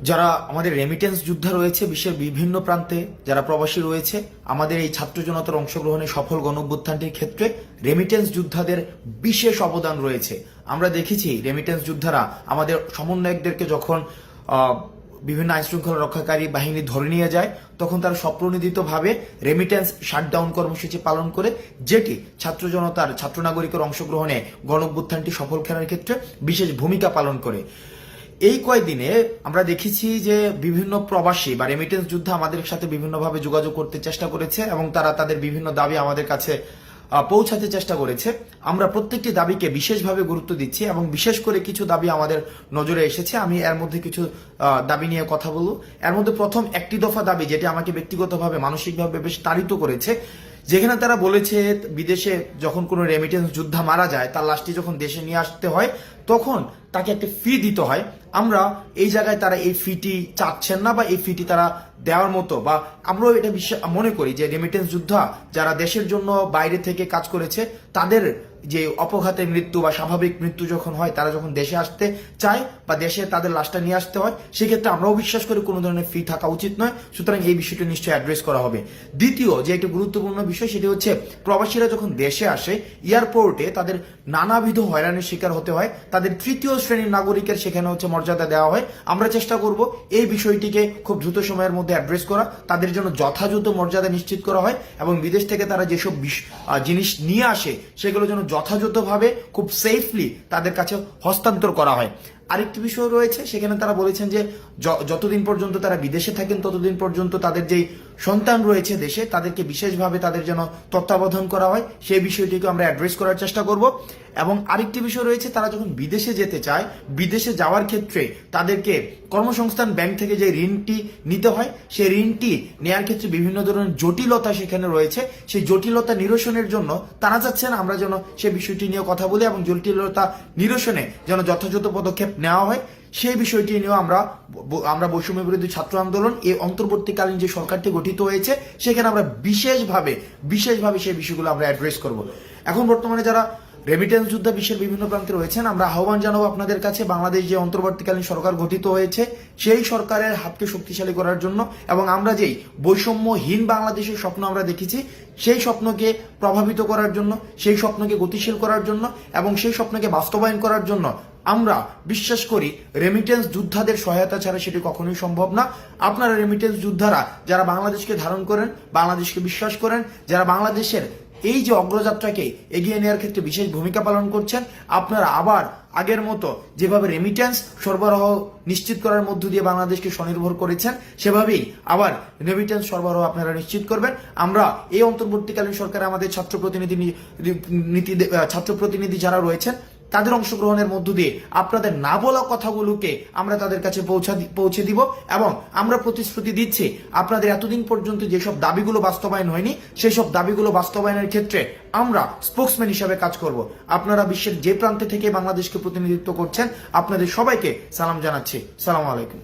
যারা আমাদের রেমিটেন্স যোদ্ধা রয়েছে বিশ্বের বিভিন্ন প্রান্তে, যারা প্রবাসী রয়েছে, আমাদের এই ছাত্র জনতার অংশগ্রহণে সফল গণঅভ্যুত্থানটির ক্ষেত্রে রেমিটেন্স যোদ্ধাদের বিশেষ অবদান রয়েছে। আমরা দেখেছি রেমিটেন্স যোদ্ধারা আমাদের সমন্বয়কদেরকে যখন বিভিন্ন আইনশৃঙ্খলা রক্ষাকারী বাহিনী ধরে নিয়ে যায়, তখন তারা স্বপ্রণোদিতভাবে রেমিটেন্স শাটডাউন কর্মসূচি পালন করে, যেটি ছাত্র জনতার, ছাত্র নাগরিকের অংশগ্রহণে গণঅভ্যুত্থানটি সফল করার ক্ষেত্রে বিশেষ ভূমিকা পালন করে। এই কয়েকদিনে আমরা দেখেছি যে বিভিন্ন প্রবাসী বা রেমিটেন্স যোদ্ধা আমাদের সাথে বিভিন্নভাবে যোগাযোগ করতে চেষ্টা করেছে এবং তারা তাদের বিভিন্ন দাবি আমাদের কাছে পৌঁছাতে চেষ্টা করেছে। আমরা প্রত্যেকটি দাবিকে বিশেষভাবে গুরুত্ব দিচ্ছি এবং বিশেষ করে কিছু দাবি আমাদের নজরে এসেছে। আমি এর মধ্যে কিছু দাবি নিয়ে কথা বলবো। এর মধ্যে প্রথম একটি দফা দাবি, যেটি আমাকে ব্যক্তিগতভাবে মানসিকভাবে বেশ তাড়িত করেছে, যেখানে তারা বলেছে বিদেশে যখন কোনো রেমিটেন্স যোদ্ধা মারা যায়, তার লাশটি যখন দেশে নিয়ে আসতে হয় তখন তাকে একটা ফি দিতে হয়। আমরা এই জায়গায় তারা এই ফিটি চাচ্ছেন না বা এই ফিটি তারা দেওয়ার মতো, বা আমরাও এটা মনে করি যে রেমিটেন্স যোদ্ধা যারা দেশের জন্য বাইরে থেকে কাজ করেছে, তাদের যে অপঘাতে মৃত্যু বা স্বাভাবিক মৃত্যু যখন হয়, তারা যখন দেশে আসতে চায় বা দেশে তাদের লাশটা নিয়ে আসতে হয়, সেক্ষেত্রে আমরাও বিশ্বাস করি কোনো ধরনের ফি থাকা উচিত নয়। সুতরাং এই বিষয়টি নিশ্চয়ই অ্যাড্রেস করা হবে। দ্বিতীয় যে একটি গুরুত্বপূর্ণ বিষয়, সেটি হচ্ছে প্রবাসীরা যখন দেশে আসে, এয়ারপোর্টে তাদের নানাবিধ হয়রানির শিকার হতে হয়, তাদের তৃতীয় শ্রেণীর নাগরিকের সেখানে মর্যাদা দেওয়া হয়। আমরা চেষ্টা করব এই বিষয়টিকে খুব দ্রুত সময়ের মধ্যে অ্যাড্রেস করা, তাদের জন্য যথাযথ মর্যাদা নিশ্চিত করা হয় এবং বিদেশ থেকে তারা যেসব জিনিস নিয়ে আসে সেগুলো যেন যথাযথভাবে খুব সেফলি তাদের কাছে হস্তান্তর করা হয়। আরেকটি বিষয় রয়েছে, সেখানে তারা বলেছেন যে যতদিন পর্যন্ত তারা বিদেশে থাকেন ততদিন পর্যন্ত তাদের যেই সন্তান রয়েছে দেশে, তাদেরকে বিশেষভাবে তাদের যেন তত্ত্বাবধান করা হয়, সেই বিষয়টিকে আমরা অ্যাড্রেস করার চেষ্টা করব। এবং আরেকটি বিষয় রয়েছে, তারা যখন বিদেশে যেতে চায়, বিদেশে যাওয়ার ক্ষেত্রে তাদেরকে কর্মসংস্থান ব্যাংক থেকে যে ঋণটি নিতে হয়, সেই ঋণটি নেওয়ার ক্ষেত্রে বিভিন্ন ধরনের জটিলতা সেখানে রয়েছে। সেই জটিলতা নিরসনের জন্য তারা চাচ্ছেন আমরা যেন সেই বিষয়টি নিয়ে কথা বলি এবং জটিলতা নিরসনে যেন যথাযথ পদক্ষেপ নেওয়া হয়। সেই বিষয়টি নিয়েও আমরা বৈষম্য বিরোধী ছাত্র আন্দোলন, এই অন্তর্বর্তীকালীন যে সরকারটি গঠিত হয়েছে, সেখানে আমরা বিশেষভাবে সেই বিষয়গুলো আমরা অ্যাড্রেস করব। এখন বর্তমানে যারা রেমিটেন্স যোদ্ধা বিশ্বের বিভিন্ন প্রান্তে রয়েছেন, আমরা আহ্বান জানাবো আপনাদের কাছে, বাংলাদেশ যে অন্তর্বর্তীকালীন সরকার গঠিত হয়েছে, সেই সরকারের হাতকে শক্তিশালী করার জন্য এবং আমরা যেই বৈষম্যহীন বাংলাদেশের স্বপ্ন আমরা দেখেছি, সেই স্বপ্নকে প্রভাবিত করার জন্য, সেই স্বপ্নকে গতিশীল করার জন্য এবং সেই স্বপ্নকে বাস্তবায়ন করার জন্য আমরা বিশ্বাস করি রেমিটেন্স যোদ্ধাদের সহায়তা ছাড়া সেটি কখনোই সম্ভব না। আপনারা রেমিটেন্স যোদ্ধারা যারা বাংলাদেশকে ধারণ করেন, বাংলাদেশকে বিশ্বাস করেন, যারা বাংলাদেশের এই যে অগ্রযাত্রাকে এগিয়ে নেওয়ার ক্ষেত্রে বিশেষ ভূমিকা পালন করছেন, আপনারা আবার আগের মতো যেভাবে রেমিটেন্স সরবরাহ নিশ্চিত করার মধ্য দিয়ে বাংলাদেশকে স্বনির্ভর করেছেন, সেভাবেই আবার রেমিটেন্স সরবরাহ আপনারা নিশ্চিত করবেন। আমরা এই অন্তর্বর্তীকালীন সরকারে আমাদের ছাত্র প্রতিনিধি যারা রয়েছেন, তাদের অংশগ্রহণের মধ্য দিয়ে আপনাদের না বলা কথাগুলোকে আমরা তাদের কাছে পৌঁছে দিব এবং আমরা প্রতিশ্রুতি দিচ্ছি আপনাদের এতদিন পর্যন্ত যেসব দাবিগুলো বাস্তবায়ন হয়নি, সেই সব দাবিগুলো বাস্তবায়নের ক্ষেত্রে আমরা স্পোক্সম্যান হিসাবে কাজ করব। আপনারা বিশ্বের যে প্রান্তে থেকে বাংলাদেশকে প্রতিনিধিত্ব করছেন, আপনাদের সবাইকে সালাম জানাচ্ছি। সালাম আলাইকুম।